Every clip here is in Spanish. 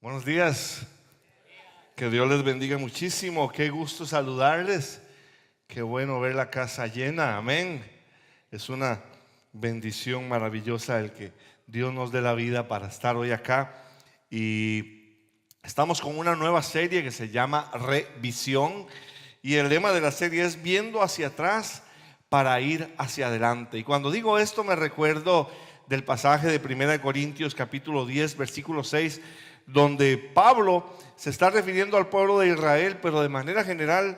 Buenos días, que Dios les bendiga muchísimo, qué gusto saludarles, qué bueno ver la casa llena, amén. Es una bendición maravillosa el que Dios nos dé la vida para estar hoy acá y estamos con una nueva serie que se llama Revisión y el lema de la serie es viendo hacia atrás para ir hacia adelante. Y cuando digo esto me recuerdo del pasaje de 1 Corintios capítulo 10 versículo 6, donde Pablo se está refiriendo al pueblo de Israel, pero de manera general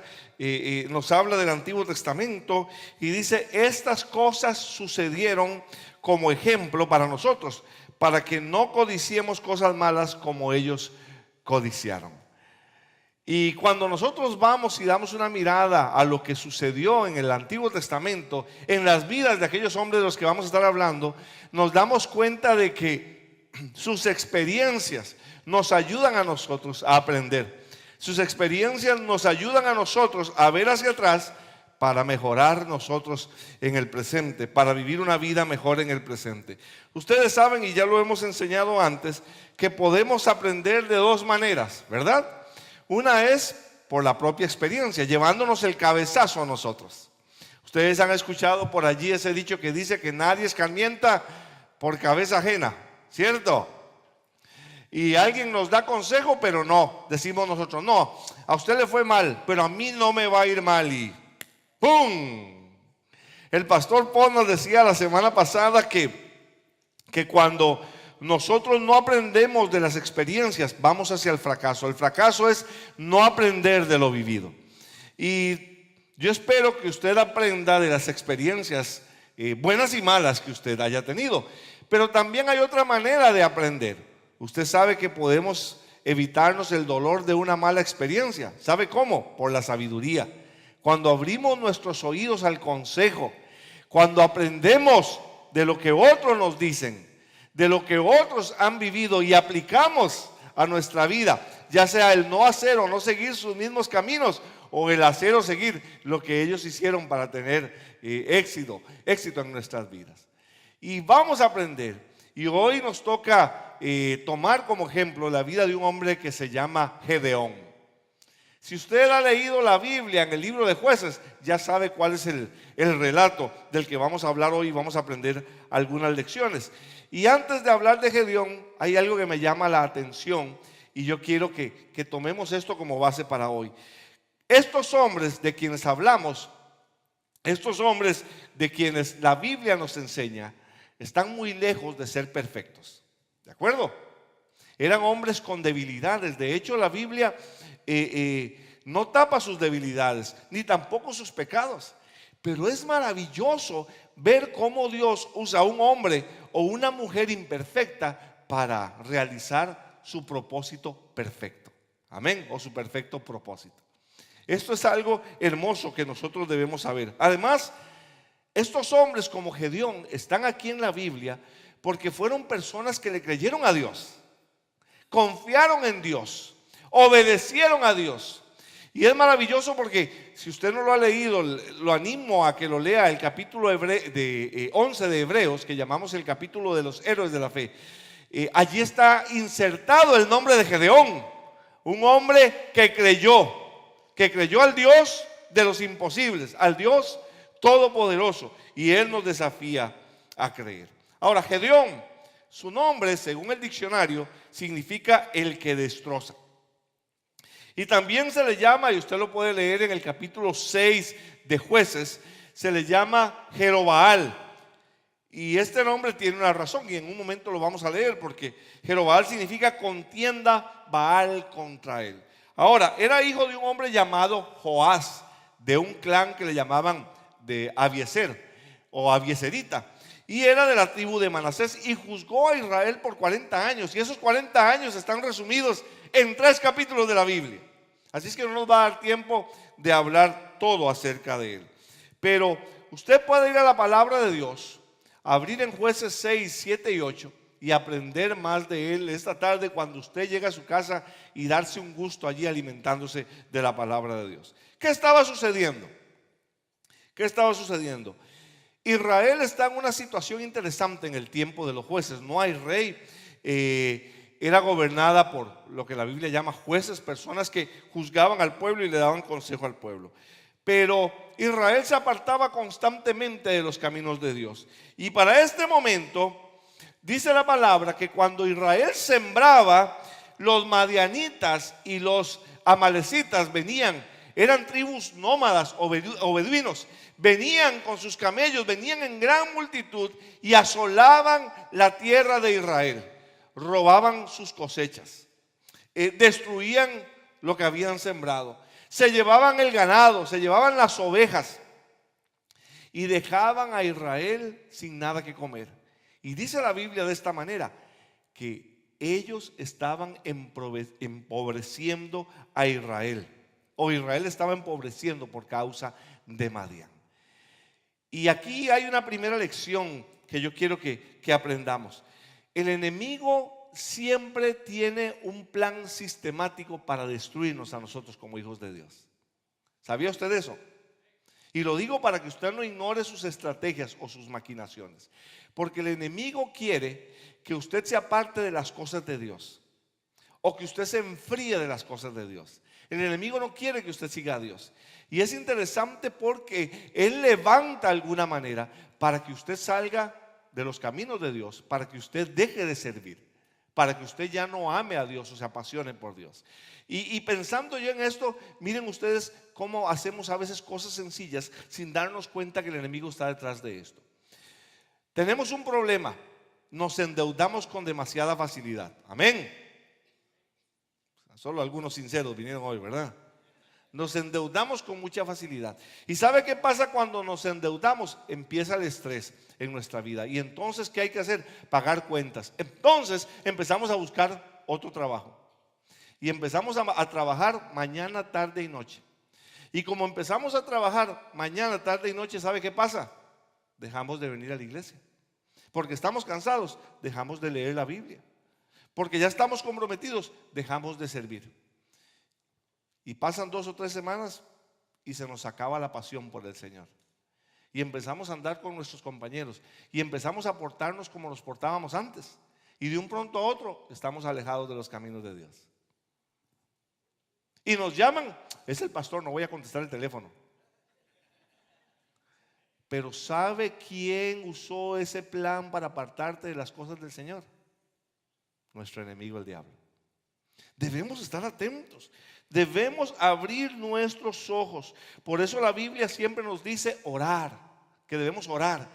nos habla del Antiguo Testamento y dice: estas cosas sucedieron como ejemplo para nosotros, para que no codiciemos cosas malas como ellos codiciaron. Y cuando nosotros vamos y damos una mirada a lo que sucedió en el Antiguo Testamento, en las vidas de aquellos hombres de los que vamos a estar hablando, nos damos cuenta de que sus experiencias nos ayudan a nosotros a aprender. Sus experiencias nos ayudan a nosotros a ver hacia atrás para mejorar nosotros en el presente, para vivir una vida mejor en el presente. Ustedes saben, y ya lo hemos enseñado antes, que podemos aprender de dos maneras, ¿verdad? Una es por la propia experiencia, llevándonos el cabezazo a nosotros. Ustedes han escuchado por allí ese dicho que dice que nadie escarmienta por cabeza ajena, ¿cierto? Y alguien nos da consejo, pero no, decimos nosotros, no, a usted le fue mal, pero a mí no me va a ir mal y ¡pum! El pastor Paul nos decía la semana pasada que cuando nosotros no aprendemos de las experiencias, vamos hacia el fracaso. El fracaso es no aprender de lo vivido. Y yo espero que usted aprenda de las experiencias buenas y malas que usted haya tenido. Pero también hay otra manera de aprender. Usted sabe que podemos evitarnos el dolor de una mala experiencia. ¿Sabe cómo? Por la sabiduría. Cuando abrimos nuestros oídos al consejo, cuando aprendemos de lo que otros nos dicen, de lo que otros han vivido y aplicamos a nuestra vida, ya sea el no hacer o no seguir sus mismos caminos, o el hacer o seguir lo que ellos hicieron para tener éxito en nuestras vidas. Y vamos a aprender. Y hoy nos toca tomar como ejemplo la vida de un hombre que se llama Gedeón. Si usted ha leído la Biblia en el libro de Jueces, ya sabe cuál es el relato del que vamos a hablar hoy y vamos a aprender algunas lecciones. Y antes de hablar de Gedeón, hay algo que me llama la atención y yo quiero que tomemos esto como base para hoy. Estos hombres de quienes hablamos, estos hombres de quienes la Biblia nos enseña, están muy lejos de ser perfectos. ¿De acuerdo? Eran hombres con debilidades. De hecho, la Biblia no tapa sus debilidades, ni tampoco sus pecados. Pero es maravilloso ver cómo Dios usa a un hombre o una mujer imperfecta para realizar su propósito perfecto. Amén, o su perfecto propósito. Esto es algo hermoso que nosotros debemos saber. Además, estos hombres como Gedeón están aquí en la Biblia porque fueron personas que le creyeron a Dios, confiaron en Dios, obedecieron a Dios. Y es maravilloso porque si usted no lo ha leído, lo animo a que lo lea el capítulo 11 de Hebreos, que llamamos el capítulo de los héroes de la fe. Allí está insertado el nombre de Gedeón, un hombre que creyó al Dios de los imposibles, al Dios todopoderoso, y él nos desafía a creer. Ahora, Gedeón, su nombre según el diccionario significa el que destroza. Y también se le llama, y usted lo puede leer en el capítulo 6 de Jueces, se le llama Jerobaal. Y este nombre tiene una razón y en un momento lo vamos a leer, porque Jerobaal significa contienda Baal contra él. Ahora, era hijo de un hombre llamado Joás, de un clan que le llamaban de Abiezer o Abiezerita, y era de la tribu de Manasés, y juzgó a Israel por 40 años, y esos 40 años están resumidos en 3 capítulos de la Biblia. Así es que no nos va a dar tiempo de hablar todo acerca de él. Pero usted puede ir a la palabra de Dios, abrir en Jueces 6, 7 y 8 y aprender más de él esta tarde cuando usted llegue a su casa y darse un gusto allí alimentándose de la palabra de Dios. ¿Qué estaba sucediendo? ¿Qué estaba sucediendo? Israel está en una situación interesante en el tiempo de los jueces. No hay rey. era gobernada por lo que la Biblia llama jueces, personas que juzgaban al pueblo y le daban consejo al pueblo. Pero Israel se apartaba constantemente de los caminos de Dios. Y para este momento, dice la palabra que cuando Israel sembraba, los madianitas y los amalecitas venían, eran tribus nómadas o beduinos, venían con sus camellos, venían en gran multitud y asolaban la tierra de Israel, robaban sus cosechas, destruían lo que habían sembrado, se llevaban el ganado, se llevaban las ovejas y dejaban a Israel sin nada que comer. Y dice la Biblia de esta manera, que ellos estaban empobreciendo a Israel, o Israel estaba empobreciendo por causa de Madián. Y aquí hay una primera lección que yo quiero que aprendamos. El enemigo siempre tiene un plan sistemático para destruirnos a nosotros como hijos de Dios. ¿Sabía usted eso? Y lo digo para que usted no ignore sus estrategias o sus maquinaciones, porque el enemigo quiere que usted se aparte de las cosas de Dios, o que usted se enfríe de las cosas de Dios. El enemigo no quiere que usted siga a Dios. Y es interesante porque él levanta de alguna manera para que usted salga de los caminos de Dios, para que usted deje de servir, para que usted ya no ame a Dios o se apasione por Dios. Y pensando yo en esto, miren ustedes cómo hacemos a veces cosas sencillas sin darnos cuenta que el enemigo está detrás de esto. Tenemos un problema, nos endeudamos con demasiada facilidad. Amén. Solo algunos sinceros vinieron hoy, ¿verdad? Nos endeudamos con mucha facilidad. ¿Y sabe qué pasa cuando nos endeudamos? Empieza el estrés en nuestra vida. Y entonces, ¿qué hay que hacer? Pagar cuentas. Entonces empezamos a buscar otro trabajo. Y empezamos a trabajar mañana, tarde y noche. Y como empezamos a trabajar mañana, tarde y noche, ¿sabe qué pasa? Dejamos de venir a la iglesia. Porque estamos cansados, dejamos de leer la Biblia. Porque ya estamos comprometidos, dejamos de servir. Y pasan 2 o 3 semanas y se nos acaba la pasión por el Señor. Y empezamos a andar con nuestros compañeros y empezamos a portarnos como nos portábamos antes. Y de un pronto a otro estamos alejados de los caminos de Dios. Y nos llaman, es el pastor, no voy a contestar el teléfono. Pero ¿sabe quién usó ese plan para apartarte de las cosas del Señor? Nuestro enemigo, el diablo. Debemos estar atentos, debemos abrir nuestros ojos. Por eso la Biblia siempre nos dice orar, que debemos velar,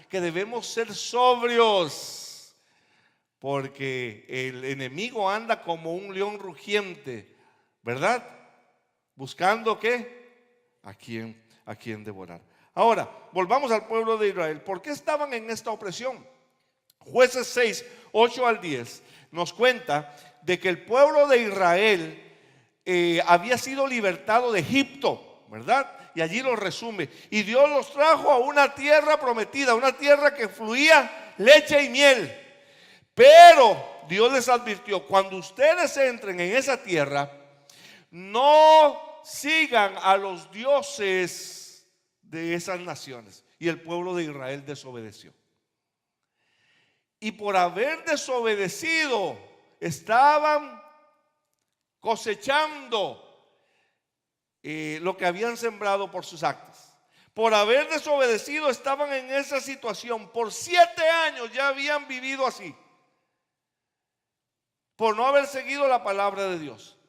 que debemos ser sobrios, porque el enemigo anda como un león rugiente, ¿verdad? Buscando ¿qué? A quién devorar. Ahora, volvamos al pueblo de Israel. ¿Por qué estaban en esta opresión? Jueces 6, 8 al 10 nos cuenta de que el pueblo de Israel había sido libertado de Egipto, ¿verdad? Y allí lo resume. Y Dios los trajo a una tierra prometida, una tierra que fluía leche y miel. Pero Dios les advirtió, cuando ustedes entren en esa tierra, no sigan a los dioses de esas naciones. Y el pueblo de Israel desobedeció. Y por haber desobedecido, estaban cosechando lo que habían sembrado por sus actos. Por haber desobedecido, estaban en esa situación. Por 7 años ya habían vivido así, por no haber seguido la palabra de Dios.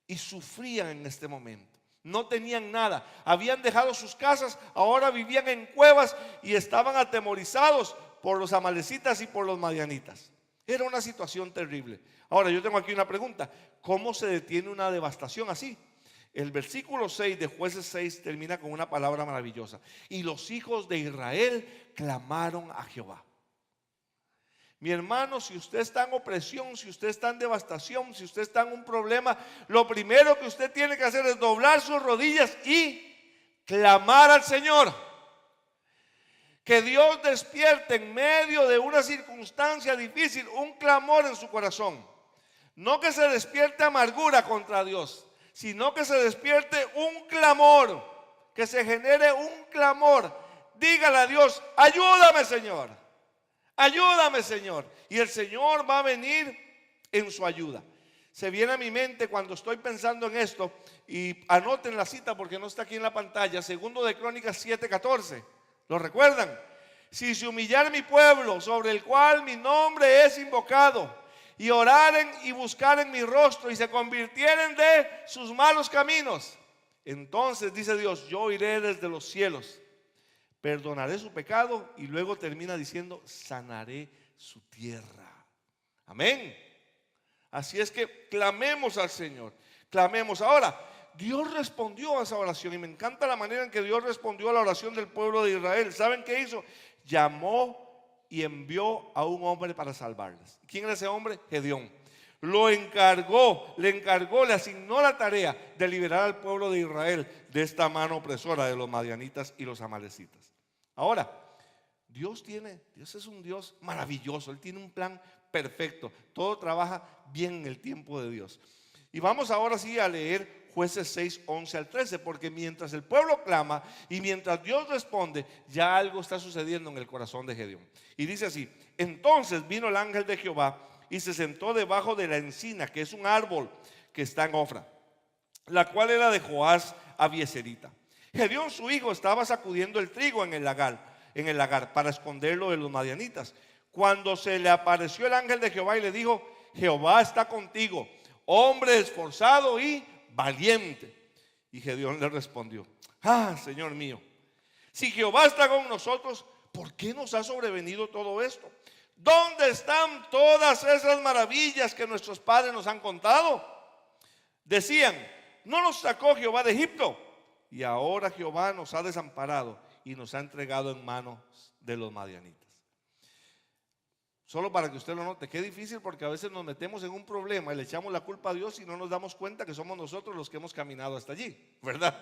Y sufrían en este momento. No tenían nada, habían dejado sus casas, ahora vivían en cuevas y estaban atemorizados por los amalecitas y por los madianitas. Era una situación terrible. Ahora yo tengo aquí una pregunta: ¿cómo se detiene una devastación así? El versículo 6 de Jueces 6 termina con una palabra maravillosa: y los hijos de Israel clamaron a Jehová. Mi hermano, si usted está en opresión, si usted está en devastación, si usted está en un problema, lo primero que usted tiene que hacer es doblar sus rodillas y clamar al Señor. Que Dios despierte en medio de una circunstancia difícil un clamor en su corazón. No que se despierte amargura contra Dios, sino que se despierte un clamor, que se genere un clamor. Dígale a Dios: ayúdame, Señor, Ayúdame, Señor. Y el Señor va a venir en su ayuda. Se viene a mi mente cuando estoy pensando en esto, y anoten la cita porque no está aquí en la pantalla, segundo de Crónicas 7:14. ¿Lo recuerdan? Si se humillare mi pueblo, sobre el cual mi nombre es invocado, y oraren y buscaren mi rostro, y se convirtieren de sus malos caminos, entonces dice Dios, yo iré desde los cielos, perdonaré su pecado, y luego termina diciendo, sanaré su tierra. Amén. Así es que clamemos al Señor, clamemos. Ahora, Dios respondió a esa oración, y me encanta la manera en que Dios respondió a la oración del pueblo de Israel. ¿Saben qué hizo? Llamó y envió a un hombre para salvarles. ¿Quién era ese hombre? Gedeón. Lo encargó, le asignó la tarea de liberar al pueblo de Israel de esta mano opresora de los madianitas y los amalecitas. Ahora, Dios es un Dios maravilloso. Él tiene un plan perfecto. Todo trabaja bien en el tiempo de Dios. Y vamos ahora sí a leer Jueces 6:11-13, porque mientras el pueblo clama y mientras Dios responde, ya algo está sucediendo en el corazón de Gedeón. Y dice así: entonces vino el ángel de Jehová y se sentó debajo de la encina, que es un árbol que está en Ofra, la cual era de Joás Abieserita. Gedeón su hijo estaba sacudiendo el trigo en el lagar para esconderlo de los madianitas, cuando se le apareció el ángel de Jehová y le dijo: Jehová está contigo, hombre esforzado y valiente. Y Gedeón le respondió: Señor mío, si Jehová está con nosotros, ¿por qué nos ha sobrevenido todo esto? ¿Dónde están todas esas maravillas que nuestros padres nos han contado? Decían: no nos sacó Jehová de Egipto, y ahora Jehová nos ha desamparado y nos ha entregado en manos de los madianitas. Solo para que usted lo note, qué difícil, porque a veces nos metemos en un problema y le echamos la culpa a Dios y no nos damos cuenta que somos nosotros los que hemos caminado hasta allí, ¿verdad?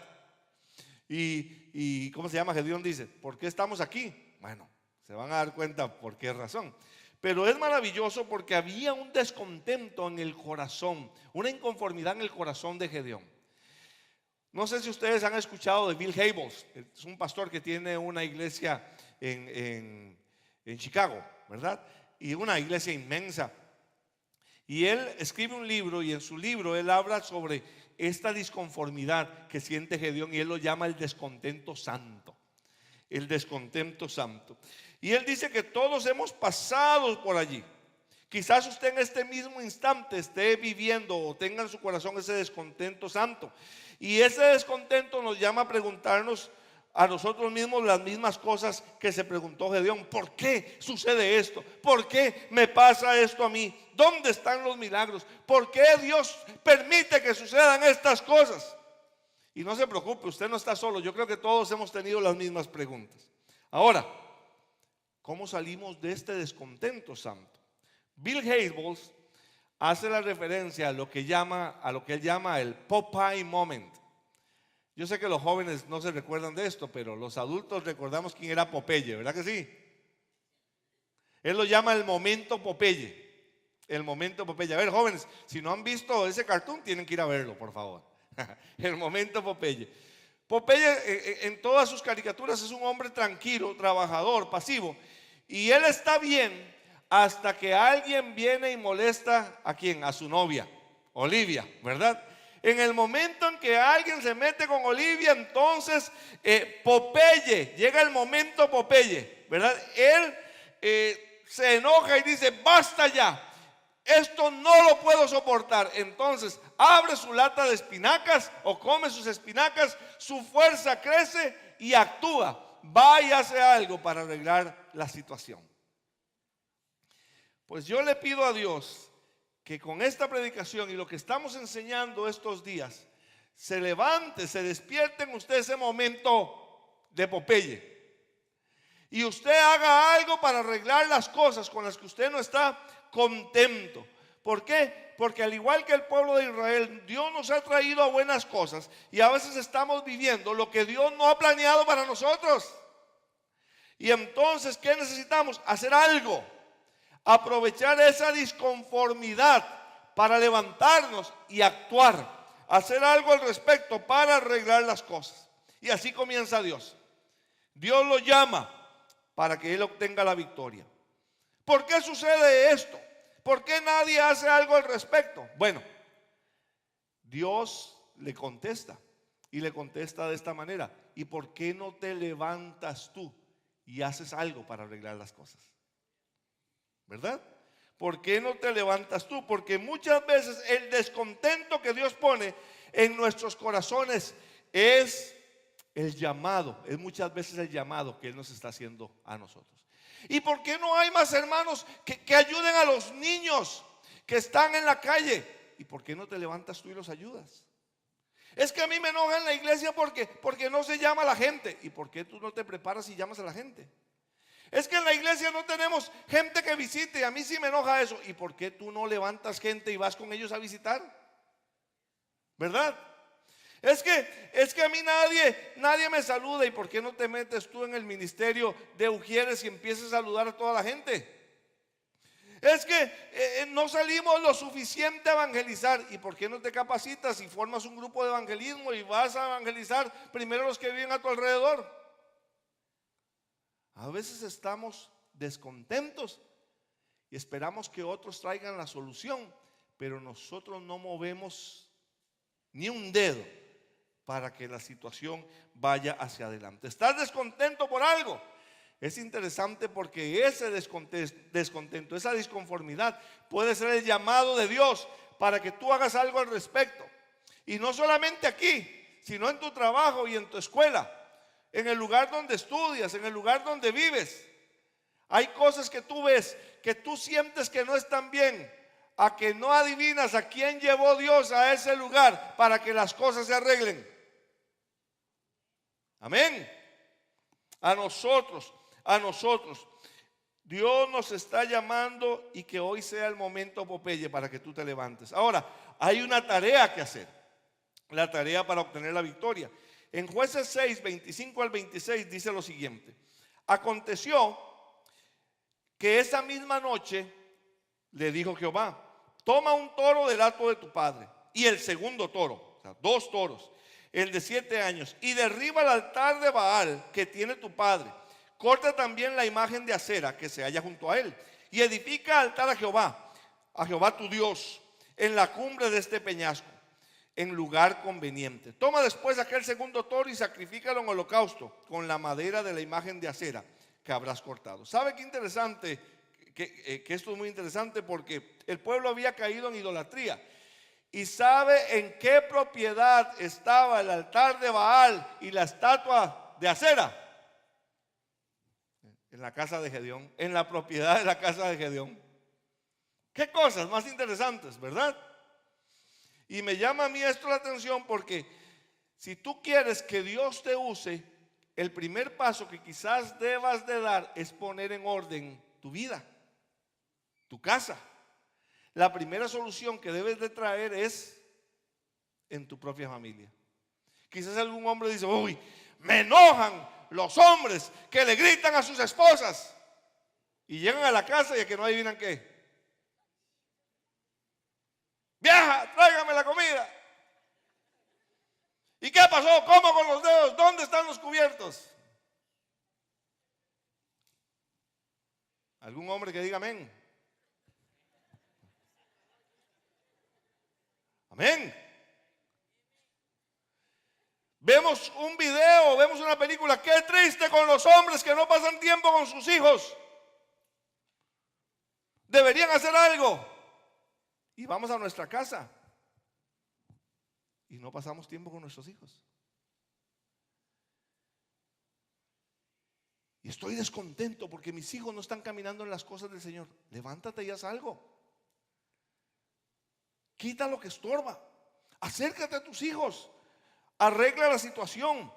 Y ¿cómo se llama? Gedeón dice: ¿por qué estamos aquí? Bueno, se van a dar cuenta por qué razón. Pero es maravilloso porque había un descontento en el corazón, una inconformidad en el corazón de Gedeón. No sé si ustedes han escuchado de Bill Hybels. Es un pastor que tiene una iglesia en Chicago, ¿verdad? Y una iglesia inmensa. Y él escribe un libro, y en su libro él habla sobre esta disconformidad que siente Gedeón, y él lo llama el descontento santo. El descontento santo. Y él dice que todos hemos pasado por allí. Quizás usted en este mismo instante esté viviendo o tenga en su corazón ese descontento santo. Y ese descontento nos llama a preguntarnos a nosotros mismos las mismas cosas que se preguntó Gedeón. ¿Por qué sucede esto? ¿Por qué me pasa esto a mí? ¿Dónde están los milagros? ¿Por qué Dios permite que sucedan estas cosas? Y no se preocupe, usted no está solo. Yo creo que todos hemos tenido las mismas preguntas. Ahora, ¿cómo salimos de este descontento santo? Bill Hybels hace la referencia a lo que él llama el Popeye moment. Yo sé que los jóvenes no se recuerdan de esto, pero los adultos recordamos quién era Popeye, ¿verdad que sí? Él lo llama el momento Popeye. El momento Popeye. A ver, jóvenes, si no han visto ese cartoon, tienen que ir a verlo, por favor. El momento Popeye. Popeye en todas sus caricaturas es un hombre tranquilo, trabajador, pasivo. Y él está bien hasta que alguien viene y molesta ¿a quién? A su novia, Olivia, ¿verdad? En el momento en que alguien se mete con Olivia, entonces Popeye, llega el momento Popeye, ¿verdad? Él se enoja y dice: basta ya, esto no lo puedo soportar. Entonces abre su lata de espinacas o come sus espinacas, su fuerza crece y actúa, va y hace algo para arreglar la situación. Pues yo le pido a Dios que con esta predicación y lo que estamos enseñando estos días, se levante, se despierte en usted ese momento de Popeye, y usted haga algo para arreglar las cosas con las que usted no está contento. ¿Por qué? Porque al igual que el pueblo de Israel, Dios nos ha traído a buenas cosas, y a veces estamos viviendo lo que Dios no ha planeado para nosotros. Y entonces, ¿qué necesitamos? Hacer algo. Aprovechar esa disconformidad para levantarnos y actuar, hacer algo al respecto para arreglar las cosas. Y así comienza Dios. Dios lo llama para que él obtenga la victoria. ¿Por qué sucede esto? ¿Por qué nadie hace algo al respecto? Bueno, Dios le contesta y le contesta de esta manera: ¿y por qué no te levantas tú y haces algo para arreglar las cosas? ¿Verdad? ¿Por qué no te levantas tú? Porque muchas veces el descontento que Dios pone en nuestros corazones es el llamado, es muchas veces el llamado que Él nos está haciendo a nosotros. ¿Y por qué no hay más hermanos que ayuden a los niños que están en la calle? ¿Y por qué no te levantas tú y los ayudas? Es que a mí me enoja en la iglesia porque no se llama a la gente. ¿Y por qué tú no te preparas y llamas a la gente? Es que en la iglesia no tenemos gente que visite. A mí sí me enoja eso. ¿Y por qué tú no levantas gente y vas con ellos a visitar? ¿Verdad? Es que a mí nadie me saluda. ¿Y por qué no te metes tú en el ministerio de Ujieres y empiezas a saludar a toda la gente? Es que no salimos lo suficiente a evangelizar. ¿Y por qué no te capacitas y formas un grupo de evangelismo y vas a evangelizar primero los que viven a tu alrededor? A veces estamos descontentos y esperamos que otros traigan la solución, pero nosotros no movemos ni un dedo para que la situación vaya hacia adelante. ¿Estás descontento por algo? Es interesante porque ese descontento, esa disconformidad puede ser el llamado de Dios para que tú hagas algo al respecto. Y no solamente aquí, sino en tu trabajo y en tu escuela, en el lugar donde estudias, en el lugar donde vives. Hay cosas que tú ves, que tú sientes que no están bien, a que no adivinas a quién llevó Dios a ese lugar para que las cosas se arreglen. Amén. A nosotros. Dios nos está llamando y que hoy sea el momento, Popeye, para que tú te levantes. Ahora, hay una tarea que hacer. La tarea para obtener la victoria. En Jueces 6, 25 al 26 dice lo siguiente: aconteció que esa misma noche le dijo Jehová: toma un toro del hato de tu padre y el segundo toro, o sea, 2 toros, el de 7 años, y derriba el altar de Baal que tiene tu padre. Corta también la imagen de acera que se halla junto a él y edifica altar a Jehová tu Dios, en la cumbre de este peñasco, en lugar conveniente. Toma después aquel segundo toro y sacrifícalo en holocausto con la madera de la imagen de acera que habrás cortado. ¿Sabe qué interesante? Que esto es muy interesante porque el pueblo había caído en idolatría. ¿Y sabe en qué propiedad estaba el altar de Baal y la estatua de acera? En la casa de Gedeón, en la propiedad de la casa de Gedeón. Qué cosas más interesantes, ¿verdad? Y me llama a mí esto la atención porque si tú quieres que Dios te use, el primer paso que quizás debas de dar es poner en orden tu vida, tu casa. La primera solución que debes de traer es en tu propia familia. Quizás algún hombre dice: uy, me enojan los hombres que le gritan a sus esposas, y llegan a la casa y a que no adivinan qué: vieja, tráigame la comida. ¿Y qué pasó? ¿Cómo con los dedos? ¿Dónde están los cubiertos? ¿Algún hombre que diga amén? Amén. Vemos un video, vemos una película. Qué triste con los hombres que no pasan tiempo con sus hijos. Deberían hacer algo. Y vamos a nuestra casa y no pasamos tiempo con nuestros hijos. Y estoy descontento porque mis hijos no están caminando en las cosas del Señor. Levántate y haz algo. Quita lo que estorba. Acércate a tus hijos. Arregla la situación.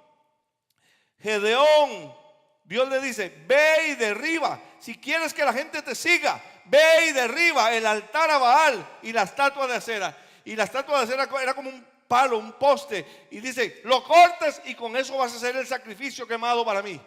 Gedeón, Dios le dice: ve y derriba. Si quieres que la gente te siga, ve y derriba el altar a Baal y la estatua de acera. Y la estatua de acera era como un palo, un poste. Y dice: lo cortes y con eso vas a hacer el sacrificio quemado para mí.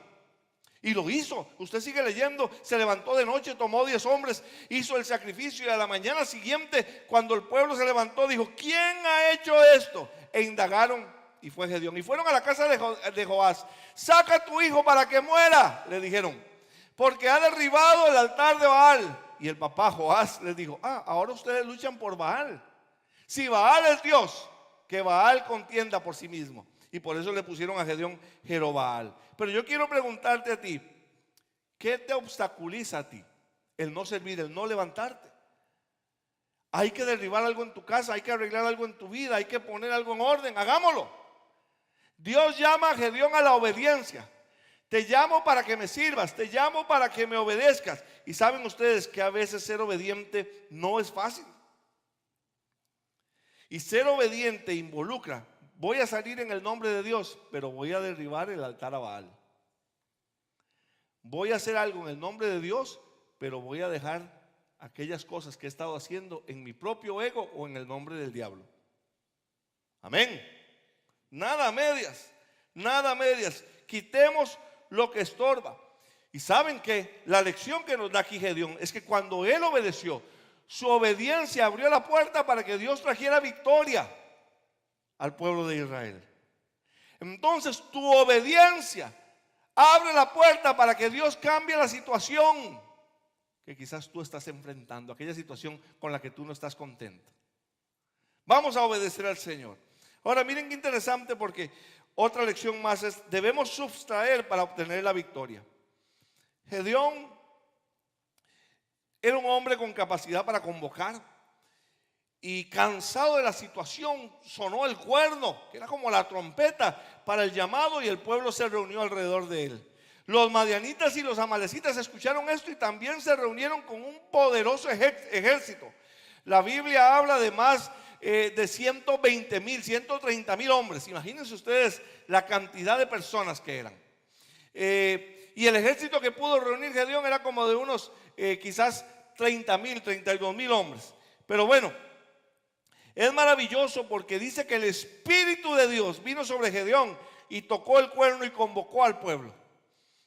Y lo hizo. Usted sigue leyendo. Se levantó de noche, tomó 10 hombres, hizo el sacrificio, y a la mañana siguiente, cuando el pueblo se levantó, dijo: ¿quién ha hecho esto? E indagaron, y fue Gedeón. Y fueron a la casa de Joás. Saca a tu hijo para que muera, le dijeron, porque ha derribado el altar de Baal. Y el papá Joás les dijo, ahora ustedes luchan por Baal. Si Baal es Dios, que Baal contienda por sí mismo. Y por eso le pusieron a Gedeón Jerobaal. Pero yo quiero preguntarte a ti, ¿qué te obstaculiza a ti? El no servir, el no levantarte. Hay que derribar algo en tu casa, hay que arreglar algo en tu vida, hay que poner algo en orden, hagámoslo. Dios llama a Gedeón a la obediencia. Te llamo para que me sirvas, te llamo para que me obedezcas. Y saben ustedes que a veces ser obediente no es fácil. Y ser obediente involucra, voy a salir en el nombre de Dios, pero voy a derribar el altar a Baal. Voy a hacer algo en el nombre de Dios, pero voy a dejar aquellas cosas que he estado haciendo en mi propio ego o en el nombre del diablo. Amén. Nada a medias, nada a medias. Quitemos lo que estorba. Y saben que la lección que nos da aquí Gedeón es que cuando él obedeció, su obediencia abrió la puerta para que Dios trajera victoria al pueblo de Israel. Entonces tu obediencia abre la puerta para que Dios cambie la situación que quizás tú estás enfrentando, aquella situación con la que tú no estás contento. Vamos a obedecer al Señor. Ahora miren qué interesante, porque otra lección más es, debemos sustraer para obtener la victoria. Gedeón era un hombre con capacidad para convocar, y cansado de la situación sonó el cuerno, que era como la trompeta para el llamado, y el pueblo se reunió alrededor de él. Los madianitas y los amalecitas escucharon esto y también se reunieron con un poderoso ejército. La Biblia habla de más de 120,000, 130,000 hombres. Imagínense ustedes la cantidad de personas que eran. Y el ejército que pudo reunir Gedeón era como de unos quizás 30,000, 32,000 hombres. Pero bueno, es maravilloso porque dice que el Espíritu de Dios vino sobre Gedeón y tocó el cuerno y convocó al pueblo.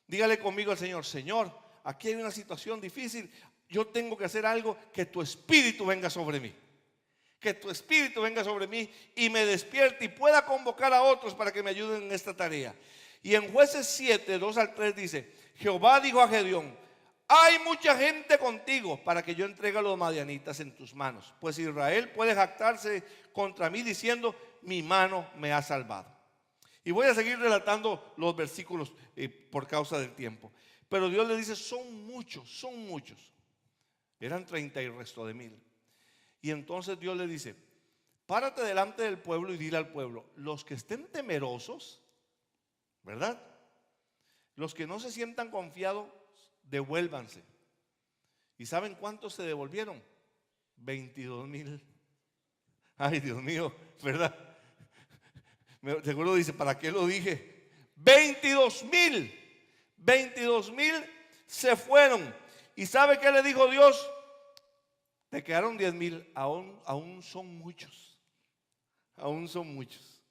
Dígale conmigo al Señor, Señor, aquí hay una situación difícil, yo tengo que hacer algo, que tu Espíritu venga sobre mí. Que tu Espíritu venga sobre mí y me despierte y pueda convocar a otros para que me ayuden en esta tarea. Y en Jueces 7, 2 al 3 dice, Jehová dijo a Gedeón, hay mucha gente contigo para que yo entregue a los madianitas en tus manos, pues Israel puede jactarse contra mí diciendo, mi mano me ha salvado. Y voy a seguir relatando los versículos por causa del tiempo. Pero Dios le dice, son muchos, son muchos. Eran 30 y resto de 1,000. Y entonces Dios le dice, párate delante del pueblo y dile al pueblo, los que estén temerosos, ¿verdad? Los que no se sientan confiados, devuélvanse. ¿Y saben cuántos se devolvieron? 22,000. Ay, Dios mío, ¿verdad? Seguro dice, ¿para qué lo dije? 22,000. 22,000 se fueron. ¿Y sabe qué le dijo Dios? Te quedaron 10,000. Aún son muchos. Aún son muchos.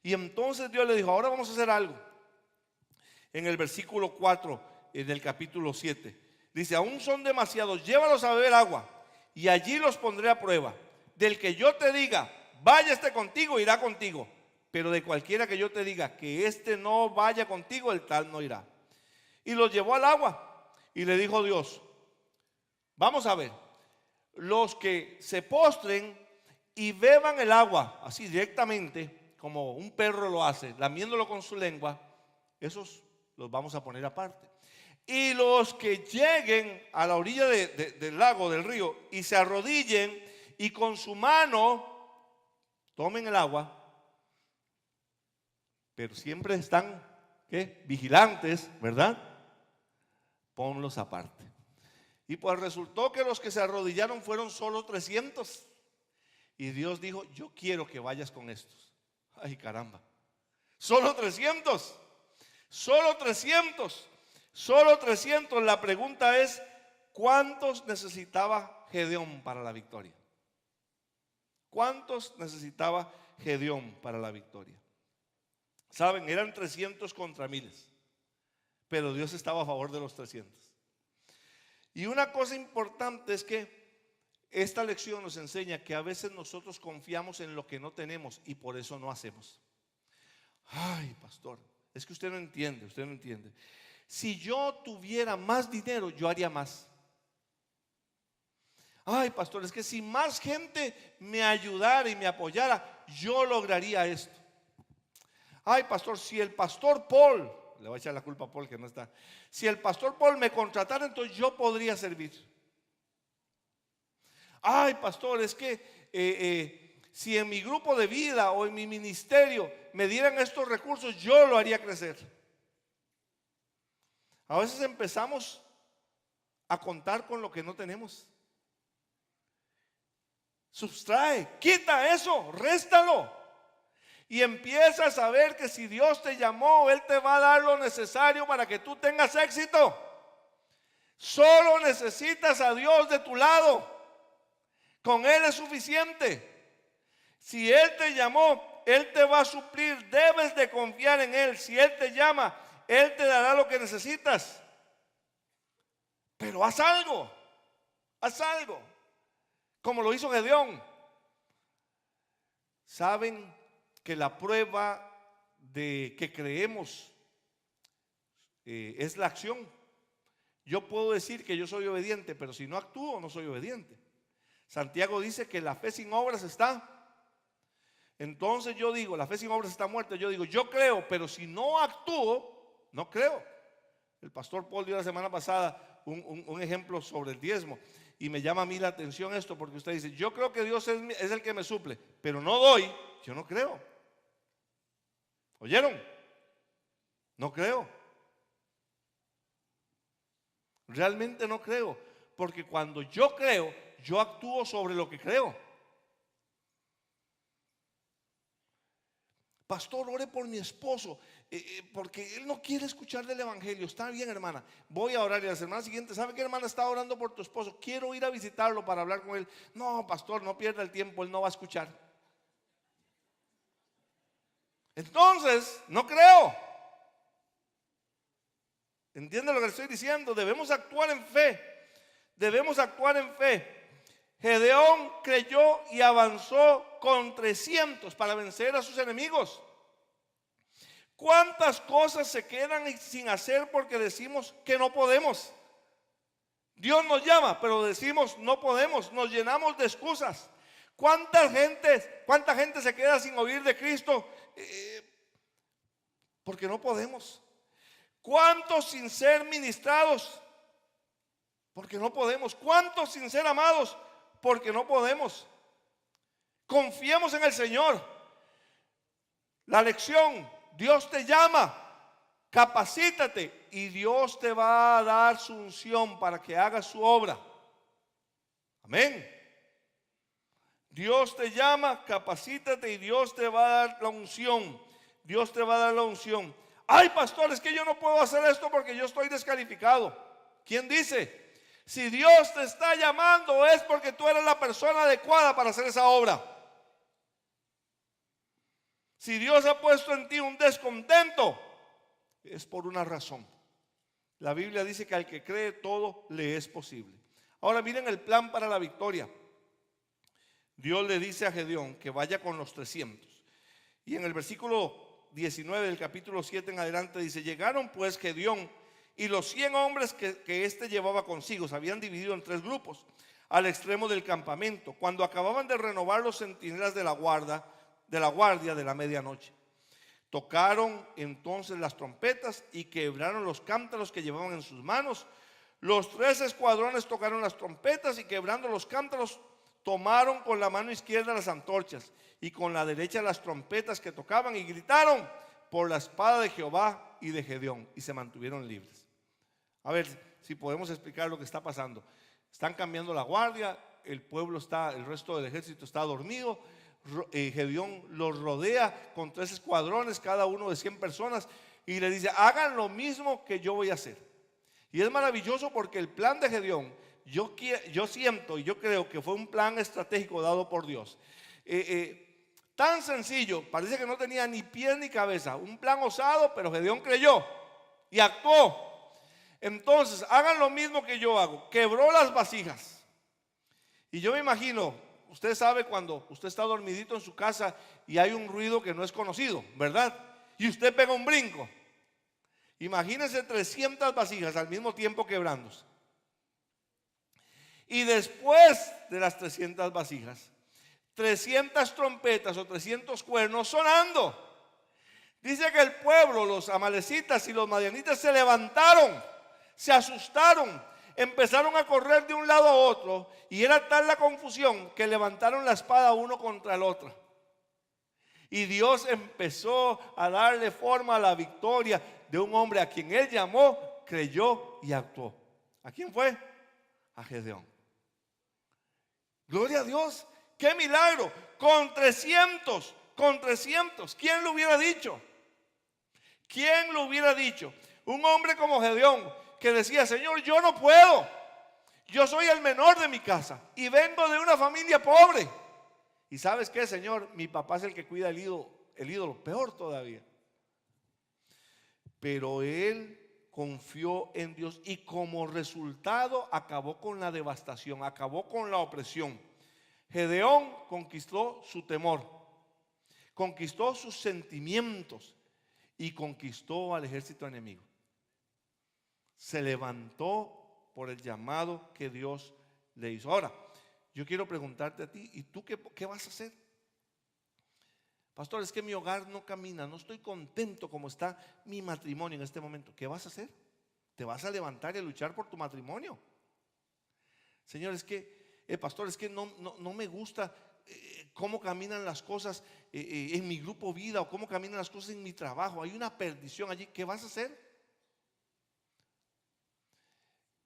Y entonces Dios le dijo, ahora vamos a hacer algo. En el versículo 4 del capítulo 7 dice, aún son demasiados, llévalos a beber agua y allí los pondré a prueba. Del que yo te diga, vaya este contigo, irá contigo. Pero de cualquiera que yo te diga que este no vaya contigo, el tal no irá. Y los llevó al agua y le dijo Dios, vamos a ver, los que se postren y beban el agua así directamente, como un perro lo hace, lamiéndolo con su lengua, esos los vamos a poner aparte. Y los que lleguen a la orilla del lago, del río, y se arrodillen y con su mano tomen el agua, pero siempre están vigilantes, ¿verdad? Ponlos aparte. Y pues resultó que los que se arrodillaron fueron solo 300. Y Dios dijo, yo quiero que vayas con estos. Ay, caramba. Solo 300. Solo 300. Solo 300. La pregunta es, ¿cuántos necesitaba Gedeón para la victoria? ¿Cuántos necesitaba Gedeón para la victoria? Saben, eran 300 contra miles, pero Dios estaba a favor de los 300. Y una cosa importante es que esta lección nos enseña que a veces nosotros confiamos en lo que no tenemos y por eso no hacemos. Ay, pastor, es que usted no entiende, usted no entiende. Si yo tuviera más dinero, yo haría más. Ay, pastor, es que si más gente me ayudara y me apoyara, yo lograría esto. Ay, pastor, si el pastor Paul, le voy a echar la culpa a Paul que no está, si el pastor Paul me contratara, entonces yo podría servir. Ay, pastor, es que si en mi grupo de vida o en mi ministerio me dieran estos recursos, yo lo haría crecer. A veces empezamos a contar con lo que no tenemos. Subtrae, quita eso, réstalo. Y empieza a saber que si Dios te llamó, Él te va a dar lo necesario para que tú tengas éxito. Solo necesitas a Dios de tu lado. Con Él es suficiente. Si Él te llamó, Él te va a suplir. Debes de confiar en Él. Si Él te llama, Él te dará lo que necesitas. Pero haz algo. Haz algo. Como lo hizo Gedeón. Saben que la prueba de que creemos es la acción. Yo puedo decir que yo soy obediente, pero si no actúo, no soy obediente. Santiago dice que la fe sin obras está. Entonces yo digo, la fe sin obras está muerta. Yo digo, yo creo, pero si no actúo, no creo. El pastor Paul dio la semana pasada un ejemplo sobre el diezmo. Y me llama a mí la atención esto, porque usted dice, yo creo que Dios es el que me suple, pero no doy, yo no creo. ¿Oyeron? No creo. Realmente no creo, porque cuando yo creo, yo actúo sobre lo que creo. Pastor, ore por mi esposo, porque él no quiere escuchar del evangelio. Está bien, hermana, voy a orar. Y la semana siguiente, ¿sabe qué, hermana? Está orando por tu esposo, quiero ir a visitarlo para hablar con él. No, pastor, no pierda el tiempo, él no va a escuchar. Entonces, no creo. ¿Entiende lo que le estoy diciendo? Debemos actuar en fe. Debemos actuar en fe. Gedeón creyó y avanzó con 300 para vencer a sus enemigos. ¿Cuántas cosas se quedan sin hacer porque decimos que no podemos? Dios nos llama, pero decimos no podemos, nos llenamos de excusas. ¿Cuánta gente se queda sin oír de Cristo porque no podemos? ¿Cuántos sin ser ministrados? Porque no podemos. ¿Cuántos sin ser amados? Porque no podemos. Confiemos en el Señor. La lección, Dios te llama, capacítate y Dios te va a dar su unción para que hagas su obra. Amén. Dios te llama, capacítate y Dios te va a dar la unción. Dios te va a dar la unción. Ay, pastor, es que yo no puedo hacer esto porque yo estoy descalificado. ¿Quién dice? Si Dios te está llamando es porque tú eres la persona adecuada para hacer esa obra. Si Dios ha puesto en ti un descontento, es por una razón. La Biblia dice que al que cree todo le es posible. Ahora miren el plan para la victoria. Dios le dice a Gedeón que vaya con los 300. Y en el versículo 19 del capítulo 7 en adelante dice: llegaron pues Gedeón y los 100 hombres que éste llevaba consigo. Se habían dividido en 3 grupos al extremo del campamento, cuando acababan de renovar los centinelas de la guardia de la medianoche. Tocaron entonces las trompetas y quebraron los cántaros que llevaban en sus manos. Los 3 escuadrones tocaron las trompetas y quebrando los cántaros tomaron con la mano izquierda las antorchas y con la derecha las trompetas que tocaban y gritaron por la espada de Jehová y de Gedeón, y se mantuvieron libres. A ver si podemos explicar lo que está pasando. Están cambiando la guardia, el resto del ejército está dormido. Gedeón los rodea con 3 escuadrones, cada uno de 100 personas, y le dice: hagan lo mismo que yo voy a hacer. Y es maravilloso porque el plan de Gedeón, yo siento y yo creo que fue un plan estratégico dado por Dios. Tan sencillo, parece que no tenía ni pies ni cabeza. Un plan osado, pero Gedeón creyó y actuó. Entonces, hagan lo mismo que yo hago. Quebró las vasijas. Y yo me imagino, usted sabe cuando usted está dormidito en su casa y hay un ruido que no es conocido, ¿verdad? Y usted pega un brinco. Imagínense 300 vasijas al mismo tiempo quebrándose. Y después de las 300 vasijas, 300 trompetas o 300 cuernos sonando. Dice que el pueblo, los amalecitas y los madianitas se levantaron, se asustaron, empezaron a correr de un lado a otro y era tal la confusión que levantaron la espada uno contra el otro. Y Dios empezó a darle forma a la victoria de un hombre a quien él llamó, creyó y actuó. ¿A quién fue? A Gedeón. Gloria a Dios, qué milagro. Con 300. ¿Quién lo hubiera dicho? ¿Quién lo hubiera dicho? Un hombre como Gedeón que decía: Señor, yo no puedo. Yo soy el menor de mi casa y vengo de una familia pobre. ¿Y sabes qué, Señor? Mi papá es el que cuida el ídolo, peor todavía. Pero él confió en Dios y como resultado acabó con la devastación, acabó con la opresión. Gedeón conquistó su temor, conquistó sus sentimientos y conquistó al ejército enemigo. Se levantó por el llamado que Dios le hizo. Ahora, yo quiero preguntarte a ti, ¿y tú qué vas a hacer? Pastor, es que mi hogar no camina, no estoy contento como está mi matrimonio en este momento. ¿Qué vas a hacer? ¿Te vas a levantar y a luchar por tu matrimonio? Señor, es que, pastor, es que no me gusta cómo caminan las cosas en mi grupo vida o cómo caminan las cosas en mi trabajo. Hay una perdición allí. ¿Qué vas a hacer?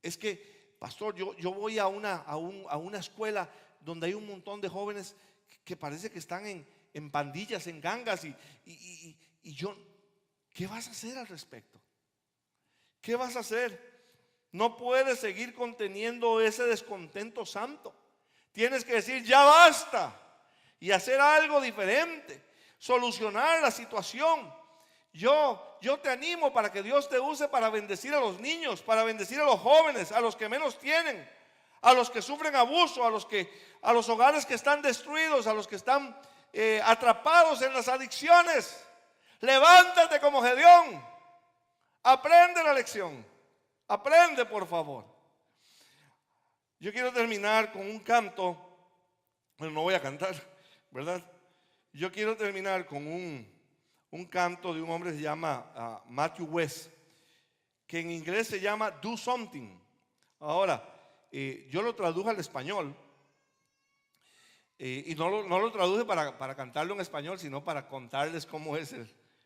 Es que, pastor, yo voy a una escuela donde hay un montón de jóvenes que parece que están en pandillas, en gangas y yo, ¿qué vas a hacer al respecto? ¿Qué vas a hacer? No puedes seguir conteniendo ese descontento santo. Tienes que decir: ya basta, y hacer algo diferente, solucionar la situación. Yo te animo para que Dios te use para bendecir a los niños, para bendecir a los jóvenes, a los que menos tienen, a los que sufren abuso, a los hogares que están destruidos, a los que están atrapados en las adicciones. Levántate como Gedeón, aprende la lección, aprende, por favor. Yo quiero terminar con un canto. Bueno, no voy a cantar, ¿verdad? Yo quiero terminar con un canto de un hombre que se llama Matthew West, que en inglés se llama Do Something. Ahora, yo lo traduje al español. Y no lo traduje para cantarlo en español, sino para contarles cómo es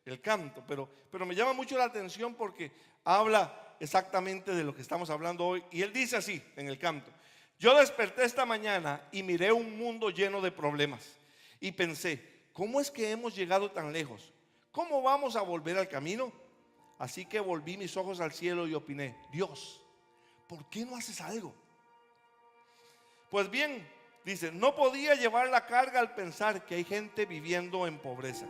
el canto. Pero me llama mucho la atención porque habla exactamente de lo que estamos hablando hoy. Y él dice así en el canto: yo desperté esta mañana y miré un mundo lleno de problemas. Y pensé: ¿cómo es que hemos llegado tan lejos? ¿Cómo vamos a volver al camino? Así que volví mis ojos al cielo y opiné: Dios, ¿por qué no haces algo? Pues bien, dice, no podía llevar la carga al pensar que hay gente viviendo en pobreza,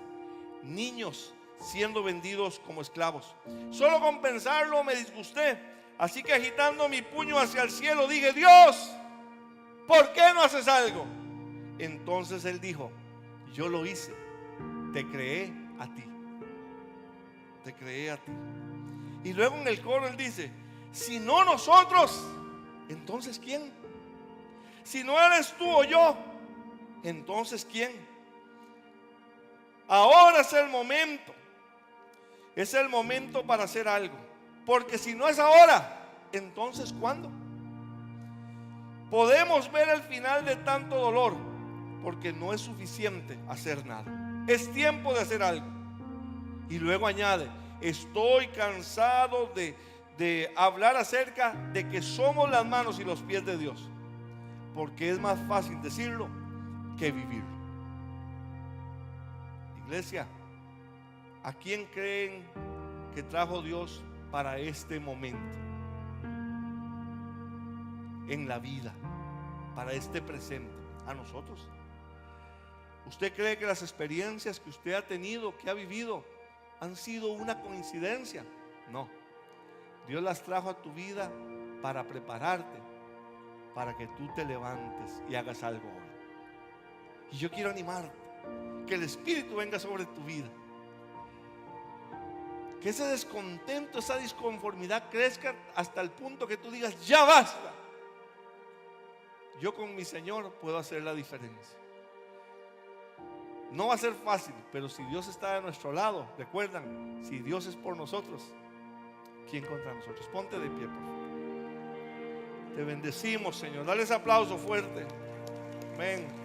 niños siendo vendidos como esclavos. Solo con pensarlo me disgusté. Así que agitando mi puño hacia el cielo dije: Dios, ¿por qué no haces algo? Entonces él dijo: yo lo hice, te creé a ti. Te creé a ti. Y luego en el coro él dice: si no nosotros, entonces ¿quién? Si no eres tú o yo, entonces ¿quién? Ahora es el momento. Es el momento para hacer algo. Porque si no es ahora, entonces ¿cuándo? Podemos ver el final de tanto dolor, porque no es suficiente hacer nada. Es tiempo de hacer algo. Y luego añade: estoy cansado de hablar acerca de que somos las manos y los pies de Dios, porque es más fácil decirlo que vivirlo. Iglesia, ¿a quién creen que trajo Dios para este momento en la vida, para este presente? A nosotros. ¿Usted cree que las experiencias que usted ha tenido, que ha vivido, han sido una coincidencia? No. Dios las trajo a tu vida para prepararte, para que tú te levantes y hagas algo hoy. Y yo quiero animarte, que el Espíritu venga sobre tu vida, Que ese descontento, esa disconformidad crezca hasta el punto que tú digas: ya basta. Yo con mi Señor puedo hacer la diferencia. No va a ser fácil, pero si Dios está de nuestro lado, recuerdan, si Dios es por nosotros, ¿quién contra nosotros? Ponte de pie, por favor. Te bendecimos, Señor. Dale ese aplauso fuerte. Amén.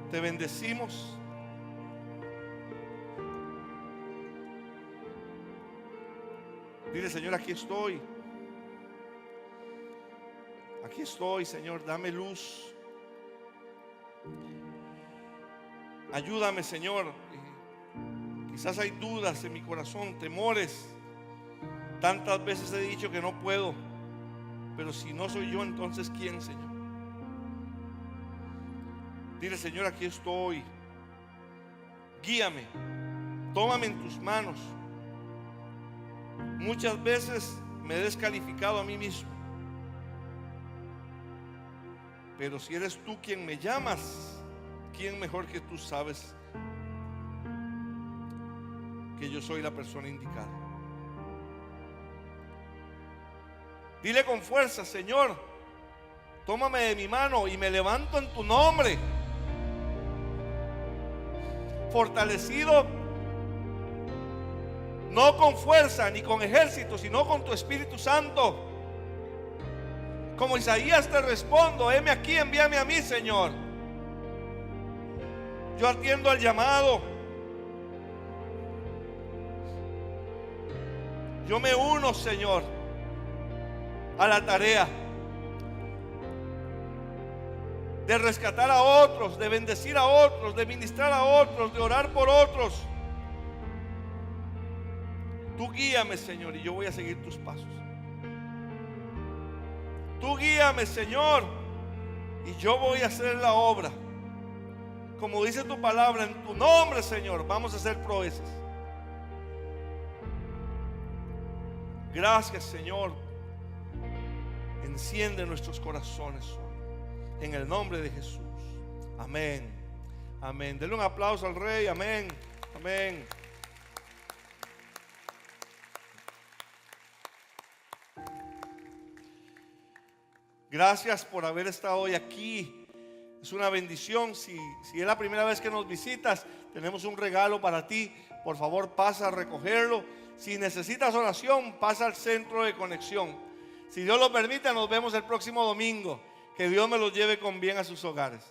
Te bendecimos. Dile: Señor, aquí estoy. Aquí estoy, Señor, dame luz. Ayúdame, Señor. Quizás hay dudas en mi corazón, temores. Tantas veces he dicho que no puedo, pero si no soy yo, entonces ¿quién, Señor? Dile: Señor, aquí estoy. Guíame. Tómame en tus manos. Muchas veces me he descalificado a mí mismo, pero si eres tú quien me llamas, ¿quién mejor que tú sabes que yo soy la persona indicada? Dile con fuerza: Señor, tómame de mi mano y me levanto en tu nombre, fortalecido no con fuerza ni con ejército, sino con tu Espíritu Santo. Como Isaías te respondo: heme aquí, envíame a mí, Señor. Yo atiendo al llamado. Yo me uno, Señor, a la tarea de rescatar a otros, de bendecir a otros, de ministrar a otros, de orar por otros. Tú guíame, Señor, y yo voy a seguir tus pasos. Tú guíame, Señor, y yo voy a hacer la obra. Como dice tu palabra, en tu nombre, Señor, vamos a hacer proezas. Gracias, Señor. Enciende nuestros corazones hoy, en el nombre de Jesús. Amén. Amén. Denle un aplauso al Rey. Amén. Amén. Gracias por haber estado hoy aquí. Es una bendición. Si es la primera vez que nos visitas, tenemos un regalo para ti. Por favor, pasa a recogerlo. Si necesitas oración, pasa al centro de conexión. Si Dios lo permite, nos vemos el próximo domingo. Que Dios me los lleve con bien a sus hogares.